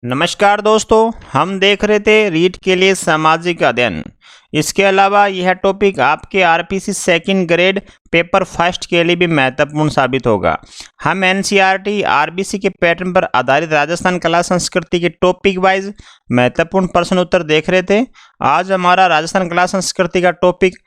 नमस्कार दोस्तों, हम देख रहे थे रीट के लिए सामाजिक अध्ययन। इसके अलावा यह टॉपिक आपके RPC second grade paper first के लिए भी महत्वपूर्ण साबित होगा। हम एनसीईआरटी आरबीसी के पैटर्न पर आधारित राजस्थान कला संस्कृति के टॉपिक वाइज महत्वपूर्ण प्रश्न उत्तर देख रहे थे। आज हमारा राजस्थान कला संस्कृति का टॉपिक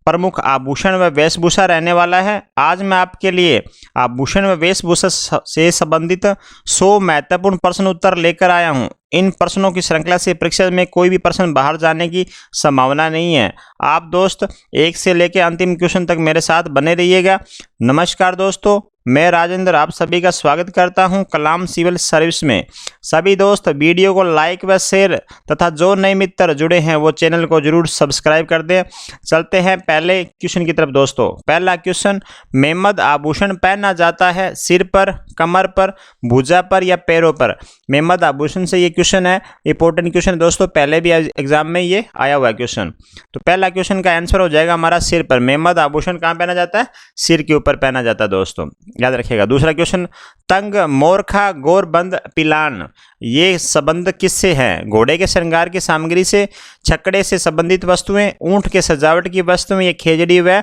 प्रमुख आभूषण व वेशभूषा रहने वाला है। आज मैं आपके लिए आभूषण व वेशभूषा से संबंधित 100 महत्वपूर्ण प्रश्न उत्तर लेकर आया हूं। इन प्रश्नों की श्रृंखला से परीक्षा में कोई भी प्रश्न बाहर जाने की संभावना नहीं है। आप दोस्त एक से लेकर अंतिम क्वेश्चन तक मेरे साथ बने रहिएगा। नमस्कार दोस्तों, मैं राजेंद्र आप सभी का स्वागत करता हूं कलाम सिविल सर्विस में। सभी दोस्त वीडियो को लाइक व शेयर तथा जो नए मित्र जुड़े हैं वो चैनल को जरूर सब्सक्राइब कर दें। चलते हैं पहले क्वेश्चन की तरफ दोस्तों। पहला क्वेश्चन, मेमद आभूषण पहना जाता है सिर पर, कमर पर, भुजा पर या पैरों पर। मेमद आभूषण से ये क्वेश्चन है, इंपॉर्टेंट क्वेश्चन दोस्तों, पहले भी एग्जाम में ये आया हुआ है क्वेश्चन। तो पहला क्वेश्चन का आंसर हो जाएगा हमारा सिर पर। मेमद आभूषण कहाँ पहना जाता है? सिर के ऊपर पहना जाता है दोस्तों, याद रखिएगा। दूसरा क्वेश्चन, तंग, मोरखा, गोरबंद, पिलान, ये संबंध किससे हैं? घोड़े के श्रृंगार की सामग्री से, छकड़े से संबंधित वस्तुएं, ऊंट के सजावट की वस्तुएं, ये खेजड़ी व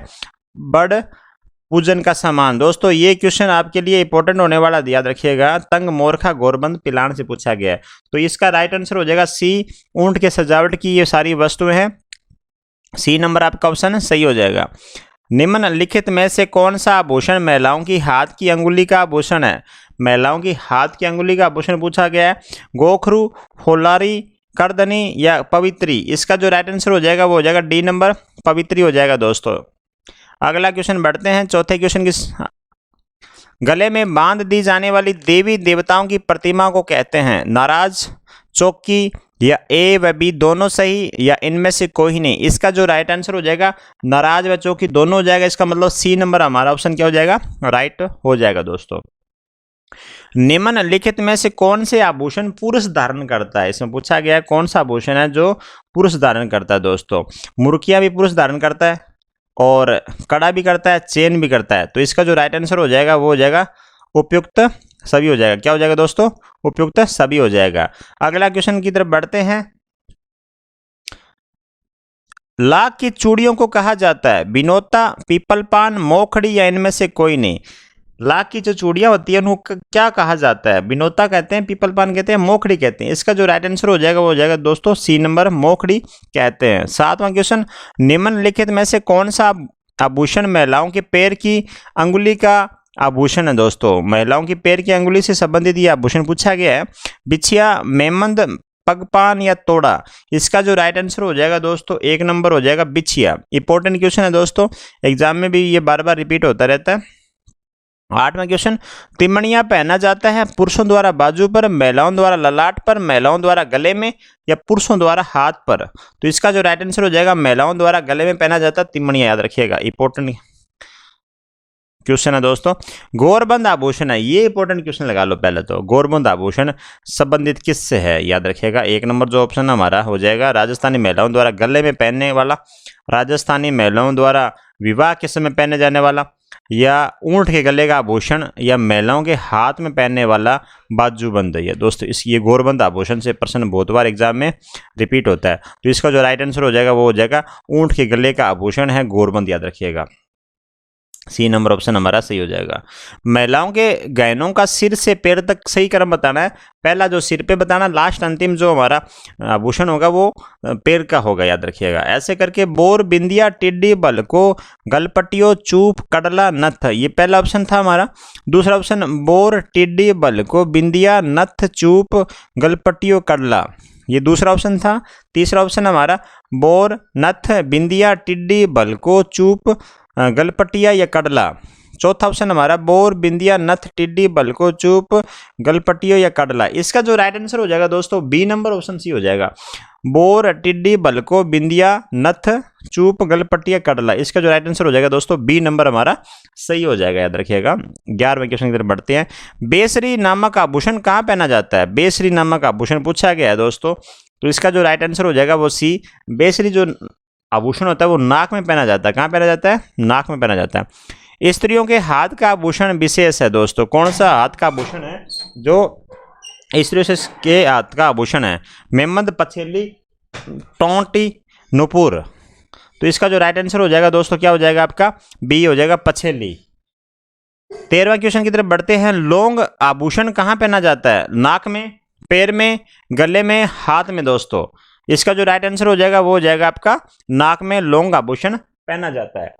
बड़ पूजन का सामान। दोस्तों ये क्वेश्चन आपके लिए इंपॉर्टेंट होने वाला, याद रखिएगा। तंग, मोरखा, गोरबंद, पिलान से पूछा गया है। तो इसका राइट आंसर हो जाएगा सी, ऊंट के सजावट की ये सारी वस्तुएं हैं। सी नंबर आपका ऑप्शन सही हो जाएगा। निम्नलिखित में से कौन सा आभूषण महिलाओं की हाथ की अंगुली का आभूषण है? महिलाओं की हाथ की अंगुली का आभूषण पूछा गया है। गोखरू, होलारी, करदनी या पवित्री। इसका जो राइट आंसर हो जाएगा वो हो जाएगा डी नंबर, पवित्री हो जाएगा दोस्तों। अगला क्वेश्चन बढ़ते हैं चौथे क्वेश्चन की। गले में बांध दी जाने वाली देवी देवताओं की प्रतिमा को कहते हैं? नाराज, चौकी या ए व बी दोनों सही या इनमें से कोई नहीं। इसका जो राइट आंसर हो जाएगा नाराज व चौकी दोनों हो जाएगा। इसका मतलब सी नंबर हमारा ऑप्शन क्या हो जाएगा? राइट हो जाएगा दोस्तों। निम्नलिखित में से कौन से आभूषण पुरुष धारण करता है? इसमें पूछा गया है कौन सा आभूषण है जो पुरुष धारण करता है दोस्तों। मुर्किया भी पुरुष धारण करता है और कड़ा भी करता है, चेन भी करता है। तो इसका जो राइट आंसर हो जाएगा वो हो जाएगा उपयुक्त सभी हो जाएगा। क्या हो जाएगा दोस्तों? उपयुक्त सभी हो जाएगा। अगला क्वेश्चन की तरफ बढ़ते हैं। लाख की चूड़ियों को कहा जाता है? बिनोता, पीपल पान, मोखड़ी या इनमें से कोई नहीं। लाख की जो चूड़ियां होती है उनको क्या कहा जाता है? बिनोता कहते हैं, पीपल पान कहते हैं, मोखड़ी कहते हैं। इसका जो राइट आंसर हो जाएगा वो हो जाएगा दोस्तों सी नंबर, मोखड़ी कहते हैं। सातवां क्वेश्चन, निम्नलिखित में से कौन सा आभूषण महिलाओं के पैर की अंगुली का आभूषण है? दोस्तों महिलाओं की पैर की अंगुली से संबंधित ये आभूषण पूछा गया है। बिछिया, मेमंद, पगपान या तोड़ा। इसका जो राइट आंसर हो जाएगा दोस्तों एक नंबर हो जाएगा बिछिया। इंपॉर्टेंट क्वेश्चन है दोस्तों, एग्जाम में भी ये बार बार रिपीट होता रहता है। आठवां क्वेश्चन, तिमणिया पहना जाता है पुरुषों द्वारा बाजू पर, महिलाओं द्वारा ललाट पर, महिलाओं द्वारा गले में या पुरुषों द्वारा हाथ पर। तो इसका जो राइट आंसर हो जाएगा महिलाओं द्वारा गले में पहना जाता है तिमणिया, याद रखिएगा। इंपॉर्टेंट क्वेश्चन है दोस्तों। गोरबंद आभूषण है, ये इंपॉर्टेंट क्वेश्चन लगा लो पहले तो। गोरबंद आभूषण संबंधित किससे है? याद रखिएगा एक नंबर जो ऑप्शन हमारा हो जाएगा राजस्थानी महिलाओं द्वारा गले में पहनने वाला, राजस्थानी महिलाओं द्वारा विवाह के समय पहने जाने वाला, या ऊंट के गले का आभूषण, या महिलाओं के हाथ में पहनने वाला बाजूबंद। ये दोस्तों ये गोरबंद आभूषण से प्रश्न बहुत बार एग्जाम में रिपीट होता है। तो इसका जो राइट आंसर हो जाएगा वो हो जाएगा ऊंट के गले का आभूषण है गोरबंद, याद रखिएगा। सी नंबर ऑप्शन हमारा सही हो जाएगा। महिलाओं के गहनों का सिर से पैर तक सही क्रम बताना है। पहला जो सिर पे बताना, लास्ट अंतिम जो हमारा आभूषण होगा वो पैर का होगा, याद रखिएगा। ऐसे करके बोर, बिंदिया, टिड्डी, बल को, गलपटियों, चूप, कडला, नथ, ये पहला ऑप्शन था हमारा। दूसरा ऑप्शन बोर, टिड्डी, बल को, बिंदिया, नथ, चूप, गलपटियों, कडला, ये दूसरा ऑप्शन था। तीसरा ऑप्शन हमारा बोर, नथ, बिंदिया, टिड्डी, बल को, चूप, गलपटिया या कडला। चौथा ऑप्शन हमारा बोर, बिंदिया, नथ, टिड्डी, बलको, चूप, गलपटियो या कडला। इसका जो राइट आंसर हो जाएगा दोस्तों बी नंबर ऑप्शन सी हो जाएगा। बोर, टिड्डी, बलको, बिंदिया, नथ, चूप, गलपटिया, कडला। इसका जो राइट आंसर हो जाएगा दोस्तों बी नंबर हमारा सही हो जाएगा, याद रखिएगा। 11वें क्वेश्चन की तरफ बढ़ते हैं। बेसरी नामक आभूषण कहाँ पहना जाता है? बेसरी नामक आभूषण पूछा गया है दोस्तों। तो इसका जो राइट आंसर हो जाएगा वो सी। बेसरी जो आभूषण होता है वो नाक में पहना जाता है। कहाँ पहना जाता है? नाक में पहना जाता है। स्त्रियों के हाथ का आभूषण विशेष है दोस्तों। कौन सा हाथ का आभूषण है जो स्त्रियों से के हाथ का आभूषण है? मेमंद, पछेली, टोंटी, नुपुर। तो इसका जो राइट आंसर हो जाएगा दोस्तों क्या हो जाएगा आपका? बी हो जाएगा, पछेली। 13वां क्वेश्चन की तरफ बढ़ते हैं। लौंग आभूषण कहाँ पहना जाता है? नाक में, पैर में, गले में, हाथ में दोस्तों। इसका जो राइट आंसर हो जाएगा वो हो जाएगा आपका नाक में लौंग आभूषण पहना जाता है।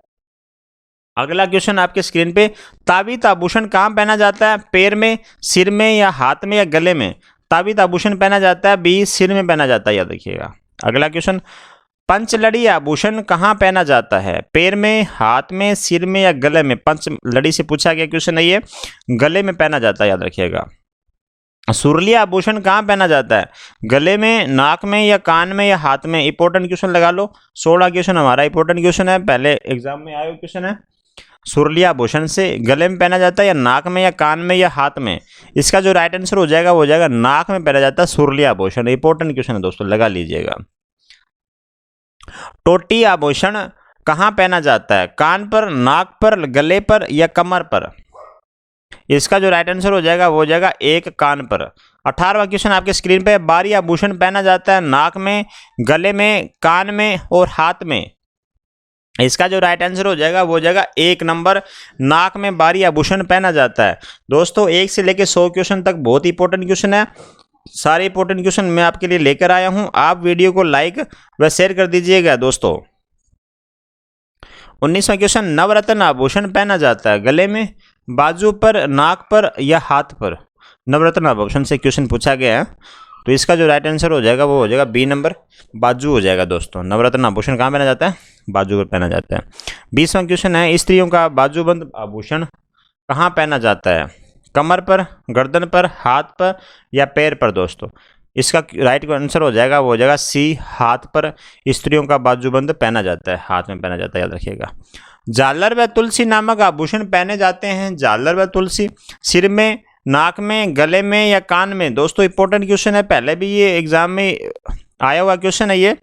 अगला क्वेश्चन आपके स्क्रीन पे, ताबीत आभूषण कहाँ पहना जाता है? पैर में, सिर में, या हाथ में, या गले में? ताबीत आभूषण पहना जाता है बी, सिर में पहना जाता है, याद रखिएगा। अगला क्वेश्चन, पंचलड़ी आभूषण कहाँ पहना जाता है? पैर में, हाथ में, सिर में, या गले में? पंचलड़ी से पूछा गया क्वेश्चन है ये, गले में पहना जाता है, याद रखिएगा। सुरली आभूषण कहाँ पहना जाता है? गले में, नाक में, या कान में, या हाथ में? इंपॉर्टेंट क्वेश्चन लगा लो। 16 क्वेश्चन हमारा इंपॉर्टेंट क्वेश्चन है, पहले एग्जाम में आया हुआ क्वेश्चन है। सुरली आभूषण से गले में पहना जाता है, या नाक में, या कान में, या हाथ में? इसका जो राइट आंसर हो जाएगा वो हो जाएगा नाक में पहना जाता है सुरली आभूषण। इंपॉर्टेंट क्वेश्चन है दोस्तों, लगा लीजिएगा। टोटी आभूषण कहाँ पहना जाता है? कान पर, नाक पर, गले पर, या कमर पर? इसका जो राइट आंसर हो जाएगा वो हो जाएगा एक, कान पर। 18वां क्वेश्चन आपके स्क्रीन पे, बारी आभूषण पहना जाता है नाक में, गले में, कान में, और हाथ में? इसका जो राइट आंसर हो जाएगा वो हो जाएगा एक नंबर, नाक में बारी आभूषण पहना जाता है। दोस्तों 1 से लेकर 100 क्वेश्चन तक बहुत इंपॉर्टेंट क्वेश्चन है। सारे इंपॉर्टेंट क्वेश्चन मैं आपके लिए लेकर आया हूं। आप वीडियो को लाइक व शेयर कर दीजिएगा दोस्तों। 19वां क्वेश्चन, नवरत्न आभूषण पहना जाता है गले में, बाजू पर, नाक पर, या हाथ पर? नवरत्न आभूषण से क्वेश्चन पूछा गया है, तो इसका जो राइट आंसर हो जाएगा वो हो जाएगा बी नंबर, बाजू हो जाएगा दोस्तों। नवरत्न आभूषण कहाँ पहना जाता है? बाजू पर पहना जाता है। 20वां क्वेश्चन है, स्त्रियों का बाजूबंद आभूषण कहाँ पहना जाता है? कमर पर, गर्दन पर, हाथ पर, या पैर पर दोस्तों? इसका राइट आंसर हो जाएगा वो हो जाएगा सी, हाथ पर स्त्रियों का बाजूबंद पहना जाता है, हाथ में पहना जाता है, याद रखिएगा। झालर व तुलसी नामक आभूषण पहने जाते हैं। झालर व तुलसी सिर में, नाक में, गले में, या कान में? दोस्तों इंपॉर्टेंट क्वेश्चन है, पहले भी ये एग्जाम में आया हुआ क्वेश्चन है ये।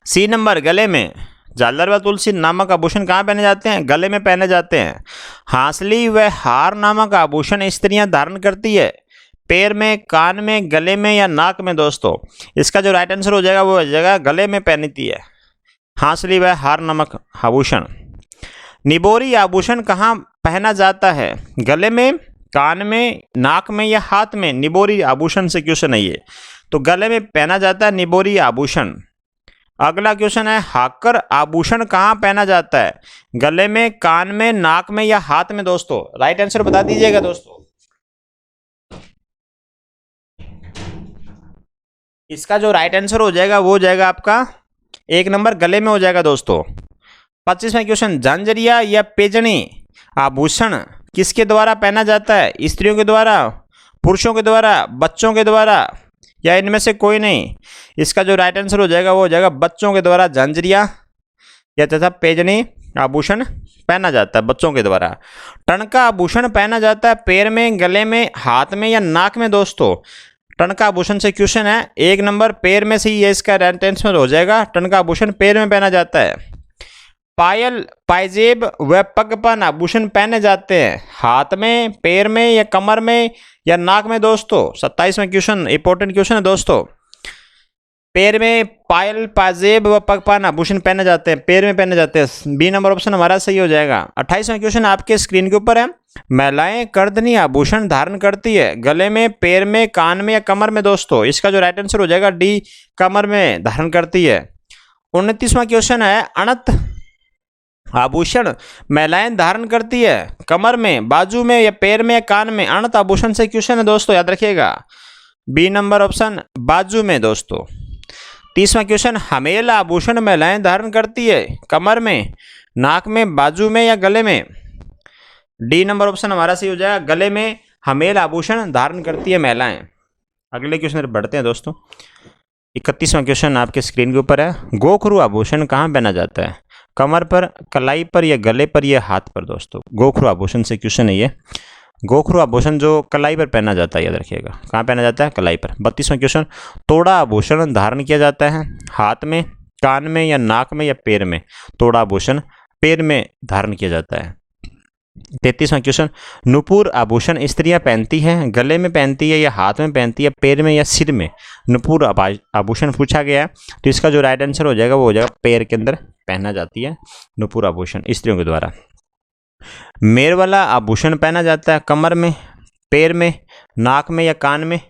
सी नंबर, गले में। झालर व तुलसी नामक आभूषण कहाँ पहने जाते हैं? गले में पहने जाते हैं। हांसली व हार नामक आभूषण स्त्रियां धारण करती है पैर में, कान में, गले में, या नाक में दोस्तों? इसका जो राइट आंसर हो जाएगा वो हो जाएगा गले में पहनती है हांसली व हार नामक आभूषण। निबोरी आभूषण कहाँ पहना जाता है? गले में, कान में, नाक में, या हाथ में? निबोरी आभूषण से क्वेश्चन है ये, तो गले में पहना जाता है निबोरी आभूषण। अगला क्वेश्चन है, हाकर आभूषण कहाँ पहना जाता है? गले में, कान में, नाक में, या हाथ में दोस्तों? राइट आंसर बता दीजिएगा दोस्तों। इसका जो राइट आंसर हो जाएगा वो हो जाएगा आपका एक नंबर, गले में हो जाएगा दोस्तों। 25वां क्वेश्चन, झांझरिया या पेजनी आभूषण किसके द्वारा पहना जाता है? स्त्रियों के द्वारा, पुरुषों के द्वारा, बच्चों के द्वारा, या इनमें से कोई नहीं? इसका जो राइट आंसर हो जाएगा वो हो जाएगा बच्चों के द्वारा झांझरिया या तथा पेजनी आभूषण पहना जाता है बच्चों के द्वारा। टणका आभूषण पहना जाता है पैर में, गले में, हाथ में, या नाक में दोस्तों? टणका आभूषण से क्वेश्चन है, एक नंबर पैर में से ही ये इसका राइट आंसर हो जाएगा। टणका आभूषण पैर में पहना जाता है। पायल, पायजेब व पगपान आभूषण पहने जाते हैं हाथ में, पैर में, या कमर में, या नाक में दोस्तों? 27वां क्वेश्चन इंपॉर्टेंट क्वेश्चन है दोस्तों। पैर में पायल, पाजेब व पगपान आभूषण पहने जाते हैं, पैर में पहने जाते हैं। बी नंबर ऑप्शन हमारा सही हो जाएगा। 28वां क्वेश्चन आपके स्क्रीन के ऊपर है, महिलाएं कर्दनी आभूषण धारण करती है गले में, पैर में, कान में, या कमर में दोस्तों? इसका जो राइट आंसर हो जाएगा डी, कमर में धारण करती है। 29वां क्वेश्चन है, अणत आभूषण महिलाएं धारण करती है कमर में, बाजू में, या पैर में, या कान में? अणत आभूषण से क्वेश्चन है दोस्तों, याद रखिएगा। बी नंबर ऑप्शन, बाजू में दोस्तों। 30वां क्वेश्चन, हमेल आभूषण महिलाएं धारण करती है कमर में, नाक में, बाजू में, या गले में? डी नंबर ऑप्शन हमारा सही हो जाएगा, गले में हमेल आभूषण धारण करती है महिलाएं। अगले क्वेश्चन पर बढ़ते हैं दोस्तों। 31वां क्वेश्चन आपके स्क्रीन के ऊपर है, गोखरू आभूषण कहाँ पहना जाता है? कमर पर, कलाई पर, या गले पर, या हाथ पर दोस्तों? गोखरू आभूषण से क्वेश्चन है ये। गोखरू आभूषण जो कलाई पर पहना जाता है, याद रखिएगा। कहाँ पहना जाता है? कलाई पर। 32वां क्वेश्चन, तोड़ा आभूषण धारण किया जाता है हाथ में, कान में, या नाक में, या पैर में? तोड़ा आभूषण पैर में धारण किया जाता है। 33वां क्वेश्चन, नुपुर आभूषण स्त्रियां पहनती हैं, गले में पहनती है या हाथ में पहनती है, पैर में या सिर में? नुपुर आभूषण पूछा गया है, तो इसका जो राइट आंसर हो जाएगा वो हो जाएगा पैर के अंदर पहना जाती है नुपुर आभूषण स्त्रियों के द्वारा। मेर वाला आभूषण पहना जाता है कमर में, पैर में, नाक में या कान में?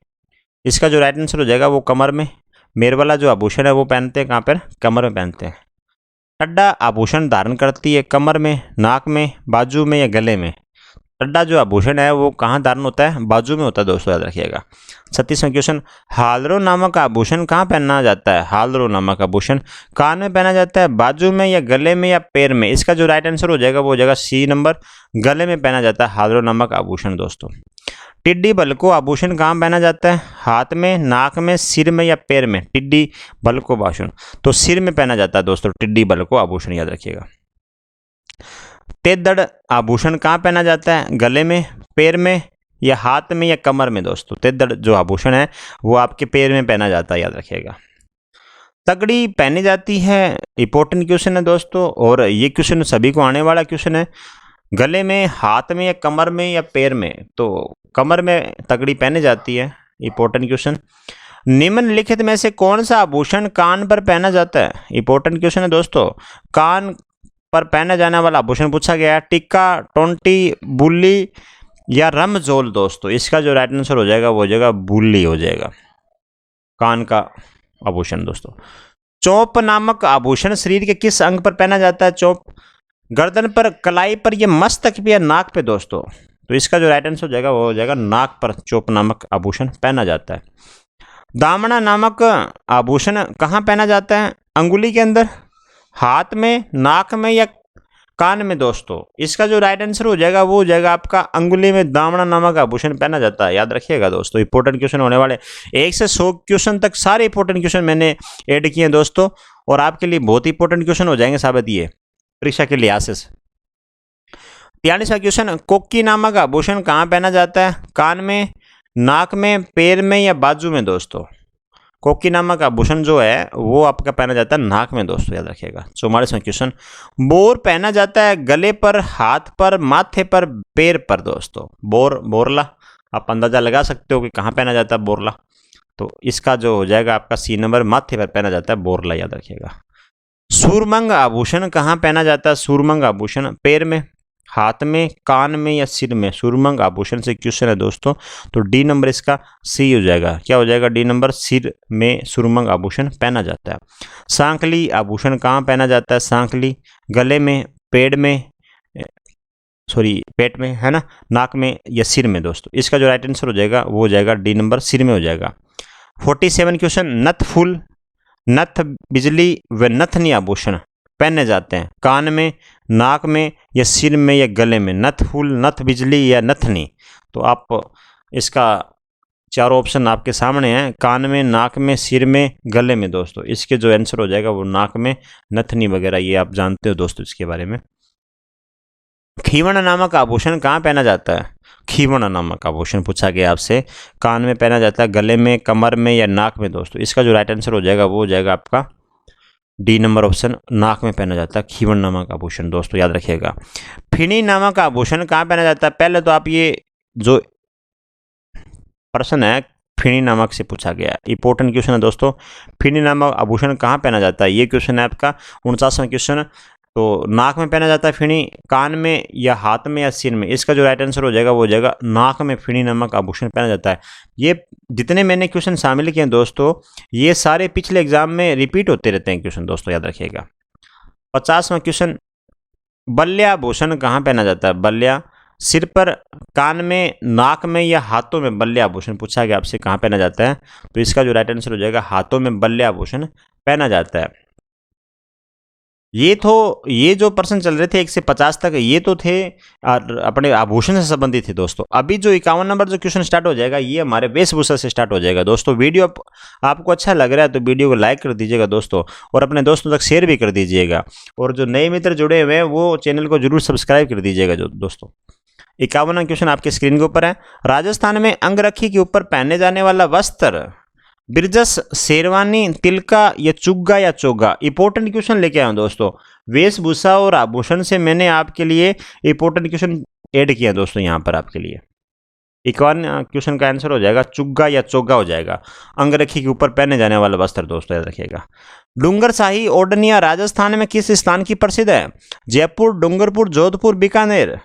इसका जो राइट आंसर हो जाएगा वो कमर में। मेर वाला जो आभूषण है वो पहनते हैं कहाँ पर? कमर में पहनते हैं। टड्डा आभूषण धारण करती है कमर में, नाक में, बाजू में या गले में? टड्डा जो आभूषण है वो कहाँ धारण होता है? बाजू में होता है दोस्तों, याद रखिएगा। 36वां क्वेश्चन, हालरो नामक आभूषण कहाँ पहना जाता है? हालरो नामक आभूषण कान में पहना जाता है, बाजू में या गले में या पैर में? इसका जो राइट आंसर हो जाएगा वो हो जाएगा सी नंबर, गले में पहना जाता है हालरो नामक आभूषण दोस्तों। टिड्डी बल को आभूषण कहाँ पहना जाता है? हाथ में, नाक में, सिर में या पैर में? टिड्डी बल को आभूषण तो सिर में पहना जाता है दोस्तों, टिड्डी बल को आभूषण, याद रखिएगा। तेदड़ आभूषण कहाँ पहना जाता है? गले में, पैर में या हाथ में या कमर में दोस्तों? तेदड़ जो आभूषण है वो आपके पैर में पहना जाता है, याद रखिएगा। तगड़ी पहनी जाती है, इंपॉर्टेंट क्वेश्चन है दोस्तों, और ये क्वेश्चन सभी को आने वाला क्वेश्चन है। गले में, हाथ में या कमर में या पैर में? तो कमर में तगड़ी पहनी जाती है, इंपॉर्टेंट क्वेश्चन। निम्नलिखित में से कौन सा आभूषण कान पर पहना जाता है? इंपॉर्टेंट क्वेश्चन है दोस्तों, कान पर पहना जाने वाला आभूषण पूछा गया है। टिक्का, टोंटी, बुल्ली या रमजोल दोस्तों? इसका जो राइट आंसर हो जाएगा वो हो जाएगा बुल्ली हो जाएगा, कान का आभूषण दोस्तों। चौप नामक आभूषण शरीर के किस अंग पर पहना जाता है? चौप गर्दन पर, कलाई पर या मस्तक पे या नाक पे दोस्तों? तो इसका जो राइट आंसर हो जाएगा वो हो जाएगा नाक पर चौप नामक आभूषण पहना जाता है। दामना नामक आभूषण कहाँ पहना जाता है? अंगुली के अंदर, हाथ में, नाक में या कान में दोस्तों? इसका जो राइट आंसर हो जाएगा वो हो जाएगा आपका अंगुली में दामना नामक आभूषण पहना जाता है, याद रखिएगा दोस्तों। इंपॉर्टेंट क्वेश्चन होने वाले 1 से 100 क्वेश्चन तक सारे इंपॉर्टेंट क्वेश्चन मैंने ऐड किए हैं दोस्तों, और आपके लिए बहुत इंपॉर्टेंट क्वेश्चन हो जाएंगे साबित ये परीक्षा के लिहाज से। 43वां क्वेश्चन, कोक्की नामक आभूषण कहाँ पहना जाता है? कान में, नाक में, पैर में या बाजू में दोस्तों? कोक्की नामक आभूषण जो है वो आपका पहना जाता है नाक में दोस्तों, याद रखिएगा। 44वां क्वेश्चन, बोर पहना जाता है गले पर, हाथ पर, माथे पर, पैर पर दोस्तों? बोरला आप अंदाजा लगा सकते हो कि कहाँ पहना जाता है बोरला, तो इसका जो हो जाएगा आपका सी नंबर, माथे पर पहना जाता है बोरला, याद रखिएगा। सूरमंग आभूषण कहाँ पहना जाता है? सूरमंग आभूषण पैर में, हाथ में, कान में या सिर में? सूरमंग आभूषण से क्वेश्चन है दोस्तों, तो डी नंबर इसका सी हो जाएगा। क्या हो जाएगा? डी नंबर, सिर में सूरमंग आभूषण पहना जाता है। सांकली आभूषण कहाँ पहना जाता है? सांकली गले में, पेट में है ना, नाक में या सिर में दोस्तों? इसका जो राइट आंसर हो जाएगा वो हो जाएगा डी नंबर, सिर में हो जाएगा। 47 क्वेश्चन, नथ फूल, नथ बिजली व नथनी आभूषण पहने जाते हैं कान में, नाक में या सिर में या गले में? नथ फूल, नथ बिजली या नथनी? तो आप इसका चारों ऑप्शन आपके सामने हैं, कान में, नाक में, सिर में, गले में दोस्तों। इसके जो आंसर हो जाएगा वो नाक में, नथनी वगैरह, ये आप जानते हो दोस्तों इसके बारे में। खीवण नामक आभूषण कहाँ पहना जाता है? खीवण नामक आभूषण पूछा गया आपसे, कान में पहना जाता है, गले में, कमर में या नाक में दोस्तों? इसका जो राइट आंसर हो जाएगा वो हो जाएगा आपका डी नंबर ऑप्शन, नाक में पहना जाता है खीवण नामक आभूषण दोस्तों, याद रखिएगा। फिनी नामक आभूषण कहाँ पहना जाता है? पहले तो आप ये जो प्रश्न है फिनी नामक से पूछा गया, इंपॉर्टेंट क्वेश्चन है दोस्तों। फिनी नामक आभूषण कहाँ पहना जाता है? ये क्वेश्चन है आपका 49वां क्वेश्चन। तो नाक में पहना जाता है फिनी, कान में या हाथ में या सिर में? इसका जो राइट आंसर हो जाएगा वो हो जाएगा नाक में फिनी नामक आभूषण पहना जाता है। ये जितने मैंने क्वेश्चन शामिल किए हैं दोस्तों, ये सारे पिछले एग्जाम में रिपीट होते रहते हैं क्वेश्चन दोस्तों, याद रखिएगा। 50वां क्वेश्चन, बल्ल्या आभूषण कहाँ पहना जाता है? बल्ल्या सिर पर, कान में, नाक में या हाथों में? बल्ल्या आभूषण पूछा गया आपसे कहाँ पहना जाता है, तो इसका जो राइट आंसर हो जाएगा हाथों में बल्ल्या आभूषण पहना जाता है। ये जो प्रश्न चल रहे थे 1 से 50 तक, ये तो थे अपने आभूषण से संबंधित थे दोस्तों। अभी जो 51 नंबर जो क्वेश्चन स्टार्ट हो जाएगा ये हमारे वेशभूषा से स्टार्ट हो जाएगा दोस्तों। वीडियो आपको अच्छा लग रहा है तो वीडियो को लाइक कर दीजिएगा दोस्तों, और अपने दोस्तों तक शेयर भी कर दीजिएगा, और जो नए मित्र जुड़े हुए हैं वो चैनल को जरूर सब्सक्राइब कर दीजिएगा जो दोस्तों। 51वां क्वेश्चन आपके स्क्रीन के ऊपर है। राजस्थान में अंगरखी के ऊपर पहने जाने वाला वस्त्र बिरजस, शेरवानी, तिलका या चुग्गा या चोगा? इंपॉर्टेंट क्वेश्चन लेके आया हूं दोस्तों। वेशभूषा और आभूषण से मैंने आपके लिए इंपॉर्टेंट क्वेश्चन ऐड किए हैं दोस्तों यहाँ पर आपके लिए। एक और क्वेश्चन का आंसर हो जाएगा चुग्गा या चोगा हो जाएगा, अंगरखी के ऊपर पहने जाने वाला वस्त्र दोस्तों, याद रखिएगा। डूंगरशाही ओढ़नियां राजस्थान में किस स्थान की प्रसिद्ध है? जयपुर, डूंगरपुर, जोधपुर, बीकानेर।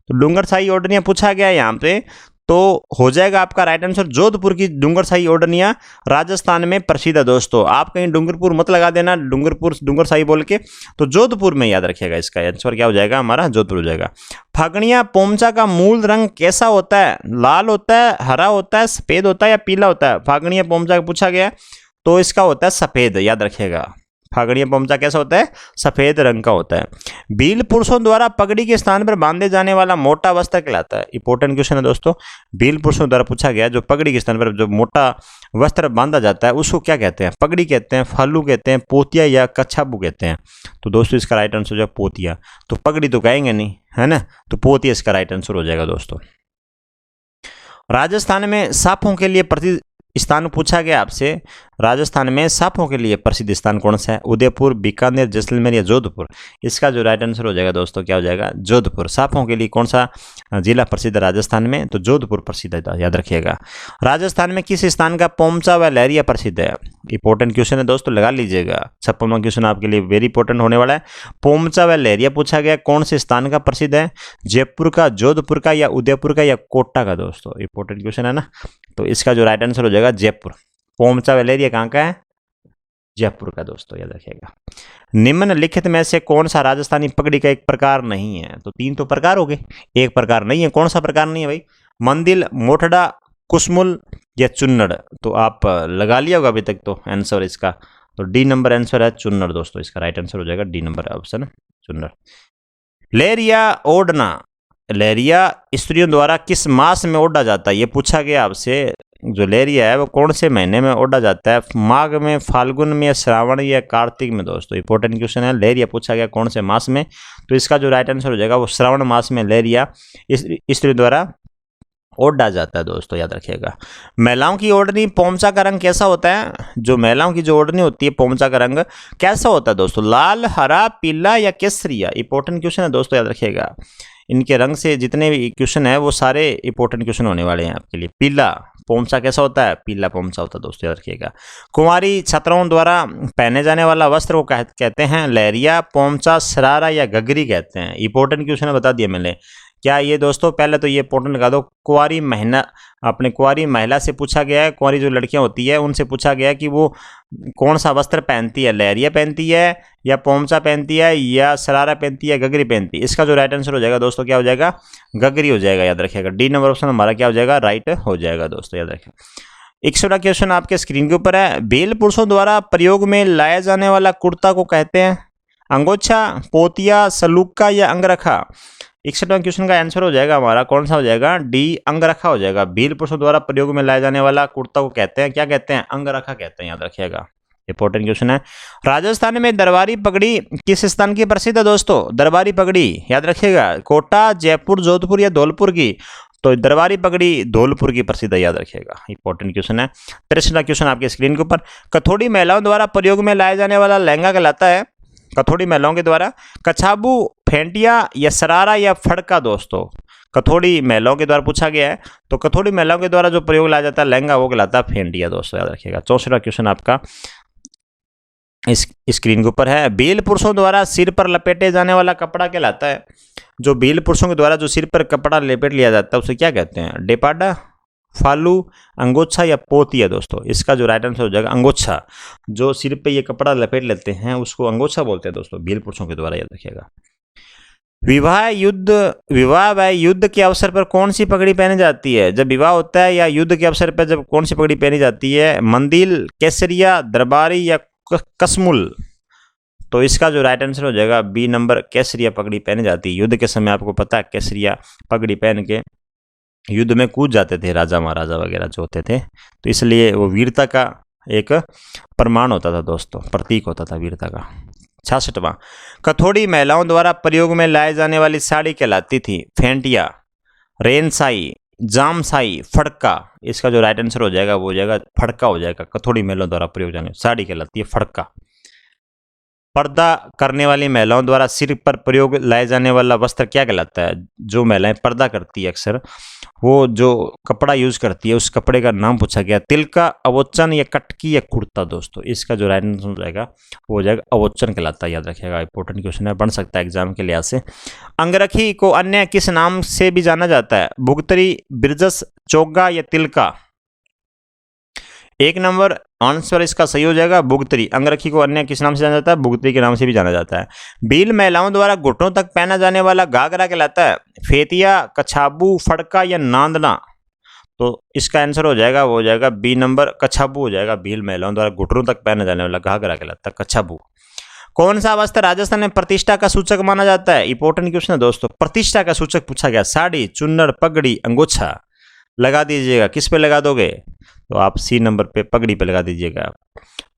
तो डूंगरशाही ओढ़नियां पूछा गया है यहाँ पे, तो हो जाएगा आपका राइट आंसर जोधपुर की डूंगरशाही ओढ़नियां राजस्थान में प्रसिद्ध है दोस्तों। आप कहीं डूंगरपुर मत लगा देना, डूंगरशाही बोल के, तो जोधपुर में याद रखिएगा। इसका आंसर क्या हो जाएगा हमारा? जोधपुर हो जाएगा। फागणिया पोमचा का मूल रंग कैसा होता है? लाल होता है, हरा होता है, सफेद होता है या पीला होता है? फागणिया पोमचा का पूछा गया तो इसका होता है सफेद, याद रखिएगा। फागड़िया पोमचा कैसा होता है? सफेद रंग का होता है। भील पुरुषों द्वारा पगड़ी के स्थान पर बांधे जाने वाला मोटा वस्त्र कहलाता है। इंपॉर्टेंट क्वेश्चन है दोस्तों, भील पुरुषों द्वारा पूछा गया, जो पगड़ी के स्थान पर जो मोटा वस्त्र बांधा जाता है उसको क्या कहते हैं? पगड़ी कहते हैं, फालू कहते हैं, पोतिया या कच्छाबू कहते हैं। तो दोस्तों इसका राइट आंसर हो जाएगा पोतिया। तो पगड़ी तो कहेंगे नहीं, है ना, तो पोतिया इसका राइट आंसर हो जाएगा दोस्तों। राजस्थान में सांपों के लिए प्रसिद्ध स्थान पूछा गया आपसे, राजस्थान में सांपों के लिए प्रसिद्ध स्थान कौन सा है? उदयपुर, बीकानेर, जैसलमेर या जोधपुर। इसका जो राइट आंसर हो जाएगा दोस्तों क्या हो जाएगा? जोधपुर। सांपों के लिए कौन सा जिला प्रसिद्ध है राजस्थान में? तो जोधपुर प्रसिद्ध है, याद रखिएगा। राजस्थान में किस स्थान का पोमचा व लहरिया प्रसिद्ध है? इंपॉर्टेंट क्वेश्चन है दोस्तों, लगा लीजिएगा। 56वां क्वेश्चन आपके लिए वेरी इंपॉर्टेंट होने वाला है। पोमचा व लहरिया पूछा गया, कौन से स्थान का प्रसिद्ध है? जयपुर का, जोधपुर का या उदयपुर का या कोटा का दोस्तों? इंपॉर्टेंट क्वेश्चन है ना, तो इसका जो राइट आंसर हो जाएगा जयपुर। पोमचा वैलेरिया कहाँ का है? जयपुर का दोस्तों, याद रखिएगा। निम्नलिखित में से कौन सा राजस्थानी पगड़ी का एक प्रकार नहीं है? तो 3 तो प्रकार हो गए, एक प्रकार नहीं है। कौन सा प्रकार नहीं है भाई? मंदिल, मोठड़ा, कुसमुल या चुन्नड़। तो आप लगा लिया होगा अभी तक तो आंसर इसका, तो डी नंबर आंसर है चुन्नड़ दोस्तों। इसका राइट आंसर हो जाएगा डी नंबर ऑप्शन चुन्नड़। लहरिया ओढ़ना, लहरिया स्त्रियों द्वारा किस मास में ओढ़ा जाता है? ये पूछा गया आपसे। जो लहरिया है वो कौन से महीने में ओढ़ा जाता है? माघ में, फाल्गुन में या श्रावण या कार्तिक में दोस्तों? इंपॉर्टेंट क्वेश्चन है। लहरिया पूछा गया कौन से मास में, तो इसका जो राइट आंसर हो जाएगा वो श्रावण मास में लहरिया स्त्री द्वारा ओढ़ा जाता है दोस्तों, याद रखिएगा। महिलाओं की ओढ़नी पोमचा का रंग कैसा होता है? जो महिलाओं की जो ओढ़नी होती है पोमचा का रंग कैसा होता है दोस्तों? लाल, हरा, पीला या केसरिया? इंपॉर्टेंट क्वेश्चन है दोस्तों, याद रखिएगा। इनके रंग से जितने भी क्वेश्चन है वो सारे इंपॉर्टेंट क्वेश्चन होने वाले हैं आपके लिए। पीला पोमचा कैसा होता है? पीला पोमचा होता है दोस्तों, याद रखिएगा। कुंवारी छात्राओं द्वारा पहने जाने वाला वस्त्र को कहते हैं लहरिया, पोमचा, शरारा या घघरी कहते हैं। इंपॉर्टेंट क्वेश्चन है, बता दिया मैंने। क्या ये दोस्तों, पहले तो ये इंपॉर्टेंट लगा दो, कुंवारी महिला से पूछा गया है, कुंवारी जो लड़कियां होती है उनसे पूछा गया है कि वो कौन सा वस्त्र पहनती है? लहरिया पहनती है या पोमचा पहनती है या शरारा पहनती है, घघरी पहनती है? इसका जो राइट आंसर हो जाएगा दोस्तों क्या हो जाएगा? घघरी हो जाएगा, याद रखिएगा। डी नंबर ऑप्शन हमारा क्या हो जाएगा? राइट हो जाएगा दोस्तों, याद रखिएगा। 61वां क्वेश्चन आपके स्क्रीन के ऊपर है। भील पुरुषों द्वारा प्रयोग में लाया जाने वाला कुर्ता को कहते हैं अंगोछा, पोतिया, सलूका या अंगरखा? 61वां क्वेश्चन का आंसर हो जाएगा हमारा कौन सा हो जाएगा? डी अंगरखा हो जाएगा। भील पुरुषों द्वारा प्रयोग में लाए जाने वाला कुर्ता को कहते हैं, क्या कहते हैं? अंगरखा कहते हैं, याद रखिएगा। इंपॉर्टेंट क्वेश्चन है। राजस्थान में दरबारी पगड़ी किस स्थान की प्रसिद्ध है दोस्तों? दरबारी पगड़ी याद रखिएगा, कोटा, जयपुर, जोधपुर या धौलपुर की? तो दरबारी पगड़ी धौलपुर की प्रसिद्ध है, याद रखिएगा। इंपॉर्टेंट क्वेश्चन है। 63वां क्वेश्चन आपके स्क्रीन के ऊपर। कथोड़ी महिलाओं द्वारा प्रयोग में लाया जाने वाला लहंगा कहलाता है? कथोड़ी महिलाओं के द्वारा कछाबू, फेंटिया या शरारा या फड़का दोस्तों? कथोड़ी महिलाओं के द्वारा पूछा गया है, तो कथोड़ी महिलाओं के द्वारा जो प्रयोग लाया जाता है लहंगा वो कहलाता है फेंटिया दोस्तों, याद रखिएगा। 64वां क्वेश्चन आपका इस स्क्रीन के ऊपर है। भील पुरुषों द्वारा सिर पर लपेटे जाने वाला कपड़ा कहलाता है? जो भील पुरुषों के द्वारा जो सिर पर कपड़ा लपेट लिया जाता है उसे क्या कहते हैं? डेपाडा, फालू, अंगोछा या पोतिया दोस्तों? इसका जो राइट आंसर हो जाएगा अंगोछा। जो सिर पे ये कपड़ा लपेट लेते हैं उसको अंगोछा बोलते हैं दोस्तों, भील पुरुषों के द्वारा, याद रखिएगा। विवाह व युद्ध के अवसर पर कौन सी पगड़ी पहनी जाती है? जब विवाह होता है या युद्ध के अवसर पर जब कौन सी पगड़ी पहनी जाती है? मंदिल, केसरिया, दरबारी या कसमुल? तो इसका जो राइट आंसर हो जाएगा बी नंबर, केसरिया पगड़ी पहनी जाती है। युद्ध के समय आपको पता है केसरिया पगड़ी पहन के युद्ध में कूद जाते थे राजा महाराजा वगैरह जो होते थे, तो इसलिए वो वीरता का एक प्रमाण होता था दोस्तों, प्रतीक होता था वीरता का। 66वां। कथोड़ी महिलाओं द्वारा प्रयोग में लाए जाने वाली साड़ी कहलाती थी? फेंटिया, रेनसाई, जामसाई, फड़का? इसका जो राइट आंसर हो जाएगा वो हो जाएगा फड़का हो जाएगा। कथोड़ी महिलाओं द्वारा प्रयोग जाने साड़ी कहलाती है फड़का। पर्दा करने वाली महिलाओं द्वारा सिर पर प्रयोग लाए जाने वाला वस्त्र क्या कहलाता है? जो महिलाएं पर्दा करती है अक्सर, वो जो कपड़ा यूज करती है उस कपड़े का नाम पूछा गया। तिलका, अवोचन या कटकी या कुर्ता दोस्तों, इसका जो राइट आंसर हो जाएगा वो हो जाएगा अवोचन कहलाता है। याद रखिएगा, इंपॉर्टेंट क्वेश्चन है, बन सकता है एग्जाम के लिहाज से। अंगरखी को अन्य किस नाम से भी जाना जाता है? भुगतरी, बिरजस, चोगा या तिलका? एक नंबर आंसर इसका सही हो जाएगा भुगतरी। अंगरखी को अन्य किस नाम से जाना जाता है? भुगतरी के नाम से भी जाना जाता है। भील महिलाओं द्वारा घुटनों तक पहना जाने वाला घाघरा कहलाता है? फेतिया, कछाबू, फड़का या नांदना? तो इसका आंसर हो जाएगा, वो हो जाएगा बी नंबर, कछाबू हो जाएगा। भील महिलाओं द्वारा घुटनों तक पहना जाने वाला घाघरा कहलाता है कछाबू। कौन सा वस्त्र राजस्थान में प्रतिष्ठा का सूचक माना जाता है? इंपॉर्टेंट क्वेश्चन है दोस्तों, प्रतिष्ठा का सूचक पूछा गया। साड़ी, चुन्नर, पगड़ी, अंगोछा लगा दीजिएगा। किस पे लगा दोगे? तो आप सी नंबर पे पगड़ी पे लगा दीजिएगा।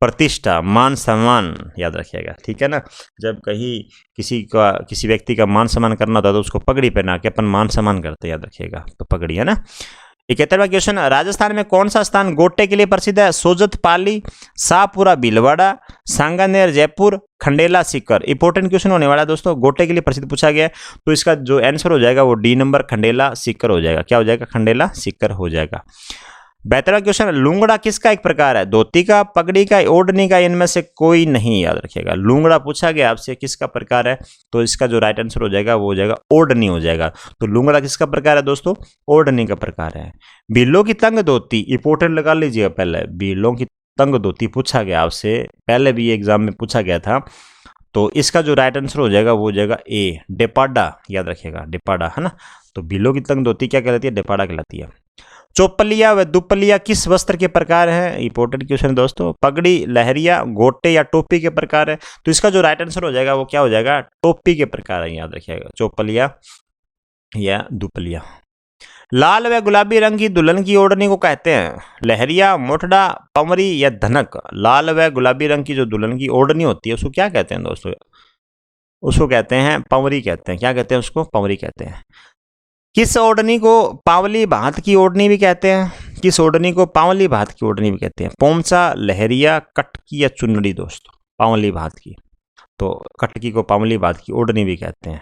प्रतिष्ठा, मान सम्मान, याद रखिएगा, ठीक है ना। जब कहीं किसी व्यक्ति का मान सम्मान करना होता है तो उसको पगड़ी पहना के अपन मान सम्मान करते, याद रखिएगा, तो पगड़ी है ना। 71वां क्वेश्चन, राजस्थान में कौन सा स्थान गोटे के लिए प्रसिद्ध है? सोजत पाली, शाहपुरा भीलवाड़ा, सांगानेर जयपुर, खंडेला सीकर? इंपॉर्टेंट क्वेश्चन होने वाला है दोस्तों, गोटे के लिए प्रसिद्ध पूछा गया है, तो इसका जो आंसर हो जाएगा वो डी नंबर, खंडेला सीकर हो जाएगा। क्या हो जाएगा? खंडेला सीकर हो जाएगा। 72वां क्वेश्चन, लुंगड़ा किसका एक प्रकार है? धोती का, पगड़ी का, ओढ़नी का? इनमें से कोई नहीं, याद रखिएगा। लुंगड़ा पूछा गया आपसे किसका प्रकार है, तो इसका जो राइट आंसर हो जाएगा वो हो जाएगा ओढ़नी हो जाएगा। तो लुंगड़ा किसका प्रकार है दोस्तों? ओढ़नी का प्रकार है। भीलों की तंग धोती, इंपोर्टेंट लगा लीजिएगा पहले, भीलों की तंग धोती पूछा गया आपसे, पहले भी एग्जाम में पूछा गया था, तो इसका जो राइट आंसर हो जाएगा वो हो जाएगा ए, डेपाडा, याद रखिएगा, डेपाडा, है ना। तो भीलों की तंग धोती क्या कहलाती है? डेपाडा कहलाती है। चौपलिया व दुपलिया किस वस्त्र के प्रकार है? इंपॉर्टेंट क्वेश्चन है दोस्तों, पगड़ी, लहरिया, गोटे या टोपी के प्रकार है? तो इसका जो राइट आंसर हो जाएगा वो क्या हो जाएगा? टोपी के प्रकार है, याद रखिएगा, चौपलिया या दुपलिया। लाल व गुलाबी रंग की दुल्हन की ओढ़नी को कहते हैं? लहरिया, मोटड़ा, पमरी या धनक? लाल व गुलाबी रंग की जो दुल्हन की ओढ़नी होती है उसको क्या कहते हैं दोस्तों? उसको कहते हैं पमरी कहते हैं। क्या कहते हैं उसको? पमरी कहते हैं। किस ओढ़नी को पावली भात की ओढ़नी भी कहते हैं? किस ओढ़नी को पावली भात की ओढ़नी भी कहते हैं? पोमचा, लहरिया, कटकी या चुनरी? दोस्तों पावली भात की, तो कटकी को पावली भात की ओढ़नी भी कहते हैं,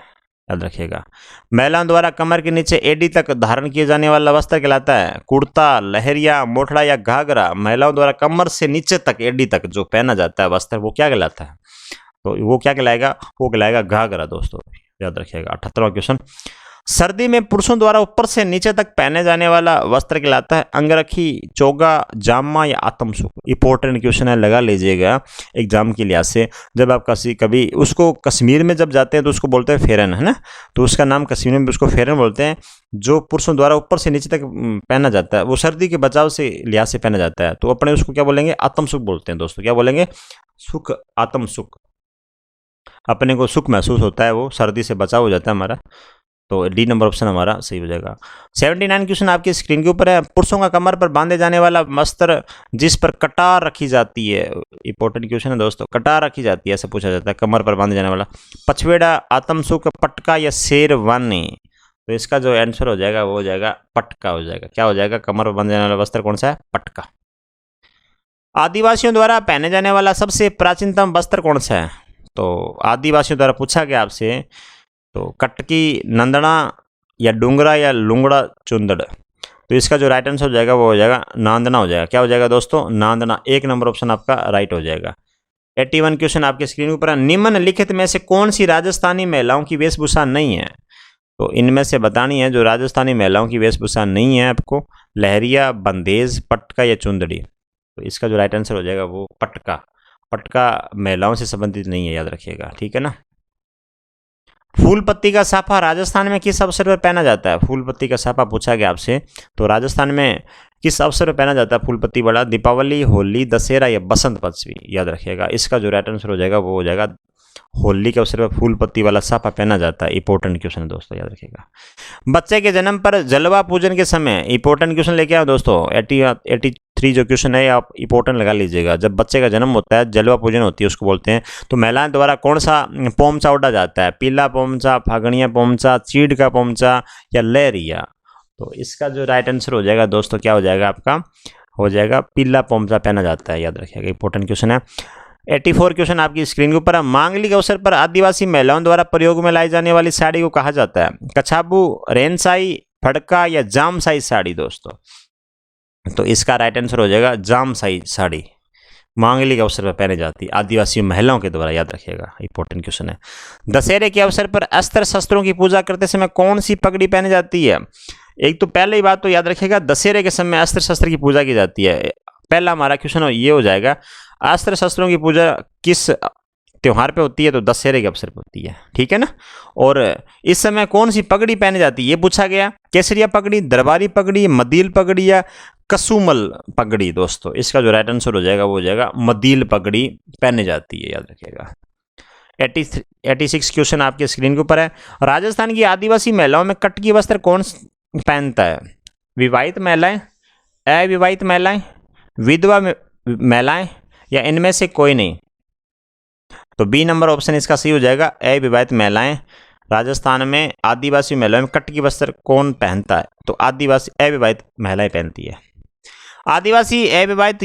याद रखिएगा। महिलाओं द्वारा कमर के नीचे एडी तक धारण किए जाने वाला वस्त्र कहलाता है? कुर्ता, लहरिया, मोटड़ा या घाघरा? महिलाओं द्वारा कमर से नीचे तक, एडी तक जो पहना जाता है वस्त्र वो क्या कहलाता है? तो वो क्या कहलाएगा? वो कहलाएगा घाघरा दोस्तों, याद रखिएगा। 78वां क्वेश्चन, सर्दी में पुरुषों द्वारा ऊपर से नीचे तक पहने जाने वाला वस्त्र कहलाता है? अंगरखी, चोगा, जामा या आत्मसुख? इंपॉर्टेंट क्वेश्चन है, लगा लीजिएगा एग्जाम के लिहाज से। जब आप कभी उसको कश्मीर में जब जाते हैं तो उसको बोलते हैं फेरन, है ना, तो उसका नाम कश्मीर में उसको फेरन बोलते हैं। जो पुरुषों द्वारा ऊपर से नीचे तक पहना जाता है वो सर्दी के बचाव से लिहाज से पहना जाता है, तो अपने उसको क्या बोलेंगे? आत्मसुख बोलते हैं दोस्तों। क्या बोलेंगे? सुख, आत्मसुख। अपने को सुख महसूस होता है, वो सर्दी से बचाव हो जाता है हमारा, तो डी नंबर ऑप्शन हमारा सही हो जाएगा। 79 क्वेश्चन आपकी स्क्रीन के ऊपर है। पुरुषों का कमर पर बांधे जाने वाला वस्त्र जिस पर कटार रखी जाती है? इंपॉर्टेंट क्वेश्चन है दोस्तों, कटार रखी जाती है ऐसा पूछा जाता है कमर पर बांधे जाने वाला? पछवेड़ा, आत्मसुख, पटका या शेरवानी? तो इसका जो आंसर हो जाएगा वो हो जाएगा पटका हो जाएगा। क्या हो जाएगा? कमर पर बांधे जाने वाला वस्त्र कौन सा है? पटका। आदिवासियों द्वारा पहने जाने वाला सबसे प्राचीनतम वस्त्र कौन सा है? तो आदिवासियों द्वारा पूछा गया आपसे, तो कटकी, नंदना या डूंगरा या लुंगड़ा चुंदड़? तो इसका जो राइट आंसर हो जाएगा वो हो जाएगा नांदना हो जाएगा। क्या हो जाएगा दोस्तों? नांदना। एक नंबर ऑप्शन आपका राइट हो जाएगा। 81 क्वेश्चन आपके स्क्रीन पर, निम्नलिखित में से कौन सी राजस्थानी महिलाओं की वेशभूषा नहीं है? तो इनमें से बतानी है जो राजस्थानी महिलाओं की वेशभूषा नहीं है आपको, लहरिया, बंदेज, पटका या चुंदड़ी? तो इसका जो राइट आंसर हो जाएगा वो पटका। पटका महिलाओं से संबंधित नहीं है, याद रखिएगा, ठीक है ना। फूल पत्ती का साफा राजस्थान में किस अवसर पर पहना जाता है? फूल पत्ती का साफा पूछा गया आपसे, तो राजस्थान में किस अवसर पर पहना जाता है फूल पत्ती वाला? दीपावली, होली, दशहरा या बसंत पंचमी? याद रखिएगा, इसका जो राइट आंसर हो जाएगा वो हो जाएगा होली के अवसर पर फूल पत्ती वाला साफा पहना जाता है। इंपॉर्टेंट क्वेश्चन है दोस्तों, याद रखिएगा। बच्चे के जन्म पर जलवा पूजन के समय, इंपॉर्टेंट क्वेश्चन लेके आओ दोस्तों, 83 जो क्वेश्चन है आप इंपॉर्टेंट लगा लीजिएगा। जब बच्चे का जन्म होता है जलवा पूजन होती है उसको बोलते हैं, तो महिलाओं द्वारा कौन सा पोमचा ओढ़ा जाता है? पीला पोमचा, फागणिया पोमचा, चीड़ का पोमचा या लहरिया? तो इसका जो राइट आंसर हो जाएगा दोस्तों क्या हो जाएगा आपका? हो जाएगा पीला पोमचा पहना जाता है, याद रखिएगा, इंपॉर्टेंट क्वेश्चन है। 84 क्वेश्चन आपकी स्क्रीन के ऊपर है। मांगलिक अवसर पर आदिवासी महिलाओं द्वारा प्रयोग में लाई जाने वाली साड़ी को कहा जाता है कछाबू, रेनसाई, फड़का या जामसाई साड़ी दोस्तों। तो इसका राइट आंसर हो जाएगा जामसाई साड़ी, मांगलिक अवसर पर पहने जाती है आदिवासी महिलाओं के द्वारा, याद रखिएगा, इंपॉर्टेंट क्वेश्चन है। दशहरे के अवसर पर अस्त्र शस्त्रों की पूजा करते समय कौन सी पगड़ी पहनी जाती है? एक तो पहले ही बात तो याद रखिएगा, दशहरे के समय अस्त्र शस्त्र की पूजा की जाती है। पहला हमारा क्वेश्चन ये हो जाएगा, अस्त्र शस्त्रों की पूजा किस त्योहार पे होती है? तो दशहरे के अवसर पर होती है, ठीक है ना। और इस समय कौन सी पगड़ी पहनी जाती है ये पूछा गया, केसरिया पगड़ी, दरबारी पगड़ी, मदील पगड़ी या कसुमल पगड़ी दोस्तों। इसका जो राइट आंसर हो जाएगा वो हो जाएगा मदील पगड़ी पहनी जाती है, याद रखिएगा। 86 क्वेश्चन आपके स्क्रीन के ऊपर है। राजस्थान की आदिवासी महिलाओं में कटकी वस्त्र कौन पहनता है? विवाहित महिलाएं, अविवाहित महिलाएं, विधवा महिलाएं या इनमें से कोई नहीं? तो बी नंबर ऑप्शन इसका सही हो जाएगा, अविवाहित महिलाएं। राजस्थान में आदिवासी महिलाओं में कटकी वस्त्र कौन पहनता है? तो आदिवासी अविवाहित महिलाएं पहनती है। आदिवासी अविवाहित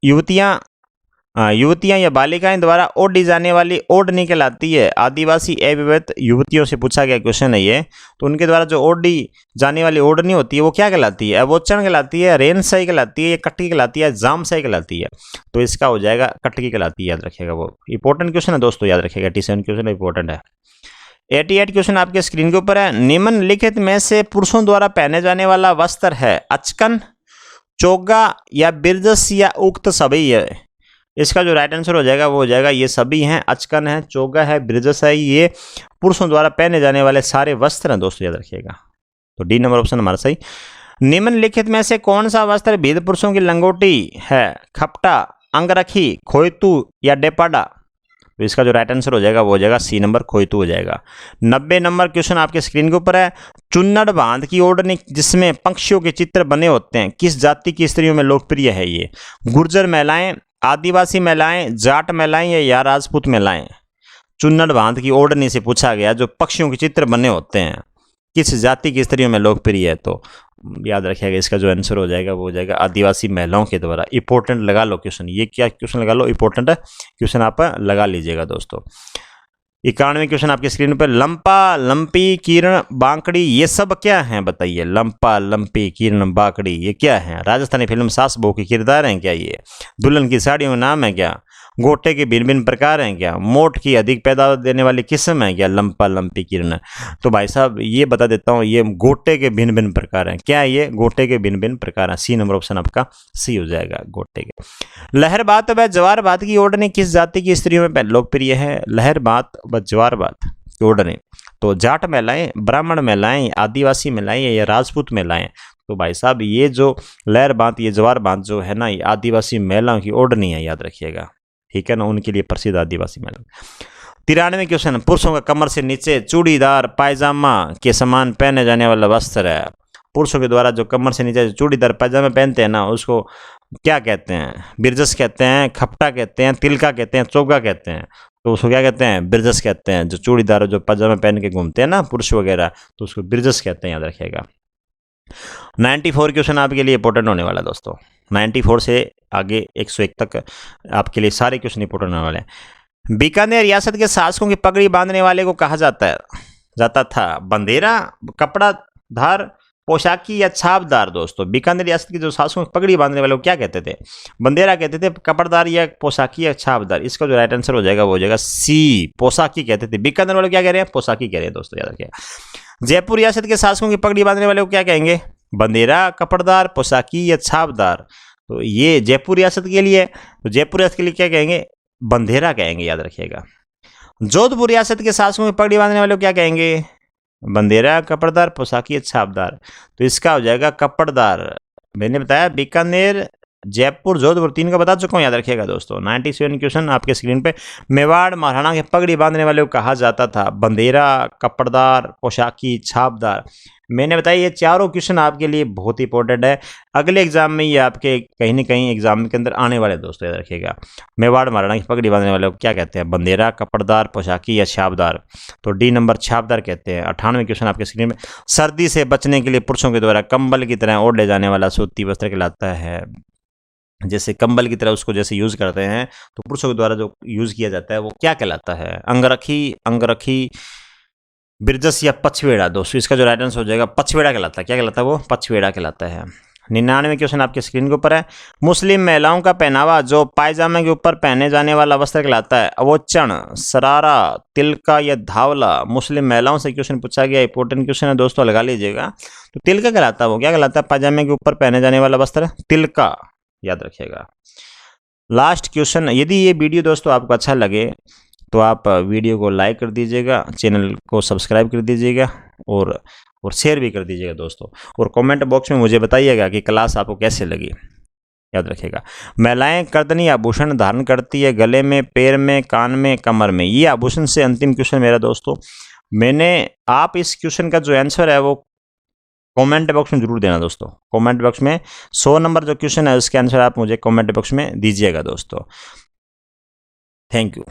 युवतियां या बालिकाएं द्वारा ओढ़ी जाने वाली ओढ़नी कहलाती है। आदिवासी अविवाहित युवतियों से पूछा गया क्वेश्चन है ये। तो उनके द्वारा जो ओढ़ी जाने वाली ओढ़नी होती है वो क्या कहलाती है? अवोचन कहलाती है, रेनसाई कहलाती है, कटकी कहलाती है, जामसाई कहलाती है? तो इसका हो जाएगा कटकी कहलाती है, याद रखिएगा। वो इंपॉर्टेंट क्वेश्चन है दोस्तों, याद रखिएगा। 87 क्वेश्चन इंपॉर्टेंट है। 88 क्वेश्चन आपके स्क्रीन के ऊपर है। निम्नलिखित में से पुरुषों द्वारा पहने जाने वाला वस्त्र है अचकन, चोगा या बिरजस या उक्त सभी है? इसका जो राइट आंसर हो जाएगा वो हो जाएगा ये सभी हैं। अचकन है, चोगा है, बिरजस है, ये पुरुषों द्वारा पहने जाने वाले सारे वस्त्र हैं दोस्तों, याद रखिएगा। तो डी नंबर ऑप्शन हमारा सही। निम्नलिखित में से कौन सा वस्त्र भिद्ध पुरुषों की लंगोटी है? खपटा, अंगरखी, खोयतू या डेपाडा? तो इसका जो राइट आंसर हो जाएगा वो हो जाएगा सी नंबर, खोयतू हो जाएगा। 90 नंबर क्वेश्चन आपके स्क्रीन के ऊपर है। चुन्नड़ बांध की ओढ़नी जिसमें पक्षियों के चित्र बने होते हैं किस जाति की स्त्रियों में लोकप्रिय है ये? गुर्जर महिलाएं, आदिवासी महिलाएं, जाट महिलाएं या राजपूत महिलाएं? चुन्नड़ बांध की ओढ़नी से पूछा गया जो पक्षियों के चित्र बने होते हैं किस जाति की स्त्रियों में लोकप्रिय है? तो याद रखिएगा इसका जो आंसर हो जाएगा वो हो जाएगा आदिवासी महिलाओं के द्वारा। इंपॉर्टेंट लगा लो क्वेश्चन, ये क्या क्वेश्चन लगा लो, इंपॉर्टेंट है क्वेश्चन, आप लगा लीजिएगा दोस्तों। 91 क्वेश्चन आपकी स्क्रीन पर। लंपा, लंपी, किरण, बांकड़ी ये सब क्या हैं बताइए? लंपा, लंपी, किरण, बांकड़ी ये क्या है? राजस्थानी फिल्म सास बहू के किरदार हैं क्या ये? दुल्हन की साड़ियों में नाम है क्या? गोटे के भिन्न भिन्न प्रकार हैं क्या? मोठ की अधिक पैदावार देने वाली किस्म है क्या? लंपा, लंपी, किरण। तो भाई साहब ये बता देता हूँ, ये गोटे के भिन्न भिन्न प्रकार हैं। क्या है ये? गोटे के भिन्न भिन्न प्रकार हैं। सी नंबर ऑप्शन आपका सी हो जाएगा, गोटे के। लहर बात व जवार बात की ओढ़नी किस जाति की स्त्रियों में लोकप्रिय है? लहर बात व जवार बात की ओढ़नी तो जाट महिलाएं, ब्राह्मण महिलाएं, आदिवासी महिलाएं या राजपूत महिलाएं? तो भाई साहब ये जो लहर बात, ये जवार बात जो है ना, ये आदिवासी महिलाओं की ओढ़नी है, याद रखिएगा, ठीक है ना, उनके लिए प्रसिद्ध आदिवासी महिला। 93 क्वेश्चन। पुरुषों का कमर से नीचे चूड़ीदार पायजामा के समान पहने जाने वाला वस्त्र है। पुरुषों के द्वारा जो कमर से नीचे चूड़ीदार पायजामा पहनते हैं ना, उसको क्या कहते हैं? बिरजस कहते हैं, खपटा कहते हैं, तिलका कहते हैं, चोगा कहते हैं? तो उसको क्या कहते हैं? बिरजस कहते हैं। जो चूड़ीदार जो पायजामा पहन के घूमते हैं ना पुरुष वगैरह, तो उसको बिरजस कहते हैं, याद रखिएगा। 94 क्वेश्चन आपके लिए इंपॉर्टेंट होने वाला है दोस्तों। 94 से आगे 101 तक आपके लिए सारे क्वेश्चन इंपॉर्टेंट होने वाले हैं। बीकानेर रियासत के शासकों की पगड़ी बांधने वाले को कहा जाता था बंदेरा, कपड़ाधार, पोशाकी या छापदार? दोस्तों बीकानेर रियासत के जो शासकों की पगड़ी बांधने वाले को क्या कहते थे? बंदेरा कहते थे, कपड़दार या पोशाकी या छापदार? इसका जो राइट आंसर हो जाएगा वो हो जाएगा सी, पोशाकी कहते थे। बीकानेर वाले क्या कह रहे हैं? पोशाकी कह रहे हैं दोस्तों, याद रखिएगा। जयपुर रियासत के शासकों की पगड़ी बांधने वाले को क्या कहेंगे? बंदेरा, कपड़दार, पोशाकी या छापदार? तो ये जयपुर रियासत के लिए, तो जयपुर रियासत के लिए क्या कहेंगे? बंदेरा कहेंगे, याद रखिएगा। जोधपुर रियासत के शासकों की पगड़ी बांधने वाले को क्या कहेंगे? बंदेरा, कपड़दार, पोशाकी, छापदार? तो इसका हो जाएगा कपड़दार। मैंने बताया बीकानेर, जयपुर, जोधपुर, तीन का बता चुका हूँ, याद रखिएगा दोस्तों। 97 क्वेश्चन आपके स्क्रीन पे। मेवाड़ महाराणा के पगड़ी बांधने वाले को कहा जाता था बंदेरा, कपड़दार, पोशाकी, छापदार? मैंने बताया ये चारों क्वेश्चन आपके लिए बहुत इंपॉर्टेंट है। अगले एग्जाम में ये आपके कहीं ना कहीं एग्जाम के अंदर आने वाले दोस्तों, याद रखिएगा। मेवाड़ महाराणा की पगड़ी बांधने वाले को क्या कहते हैं? बंदेरा, कपड़दार, पोशाकी या छापदार? तो डी नंबर छापदार कहते हैं। 98 क्वेश्चन आपके स्क्रीन में। सर्दी से बचने के लिए पुरुषों के द्वारा कंबल की तरह ओढ़ ले जाने वाला सूती वस्त्र कहलाता है जैसे कंबल की तरह उसको जैसे यूज करते हैं, तो पुरुषों के द्वारा जो यूज किया जाता है वो क्या कहलाता है? अंगरखी, अंगरखी, बिरजस या पछवेड़ा। दोस्तों इसका जो राइट आंसर हो जाएगा पछवेड़ा कहलाता है। क्या कहलाता है वो? पछवेड़ा कहलाता है। 99 क्वेश्चन आपके स्क्रीन के ऊपर है। मुस्लिम महिलाओं का पहनावा जो पायजामे के ऊपर पहने जाने वाला वस्त्र कहलाता है? अवोचन, सरारा, तिलका या धावला। मुस्लिम महिलाओं से क्वेश्चन पूछा गया, इंपॉर्टेंट क्वेश्चन है दोस्तों, लगा लीजिएगा। तो तिलका कहलाता है वो। क्या कहलाता है? पायजामे के ऊपर पहने जाने वाला वस्त्र तिलका, याद रखिएगा। लास्ट क्वेश्चन, यदि ये वीडियो दोस्तों आपको अच्छा लगे तो आप वीडियो को लाइक कर दीजिएगा, चैनल को सब्सक्राइब कर दीजिएगा और शेयर भी कर दीजिएगा दोस्तों। और कमेंट बॉक्स में मुझे बताइएगा कि क्लास आपको कैसे लगी, याद रखिएगा। महिलाएं कर्दनी आभूषण धारण करती है गले में, पैर में, कान में, कमर में। ये आभूषण से अंतिम क्वेश्चन मेरा दोस्तों। आप इस क्वेश्चन का जो आंसर है वो कमेंट बॉक्स में जरूर देना दोस्तों। कमेंट बॉक्स में 100 नंबर जो क्वेश्चन है उसके आंसर आप मुझे कमेंट बॉक्स में दीजिएगा दोस्तों। Thank you.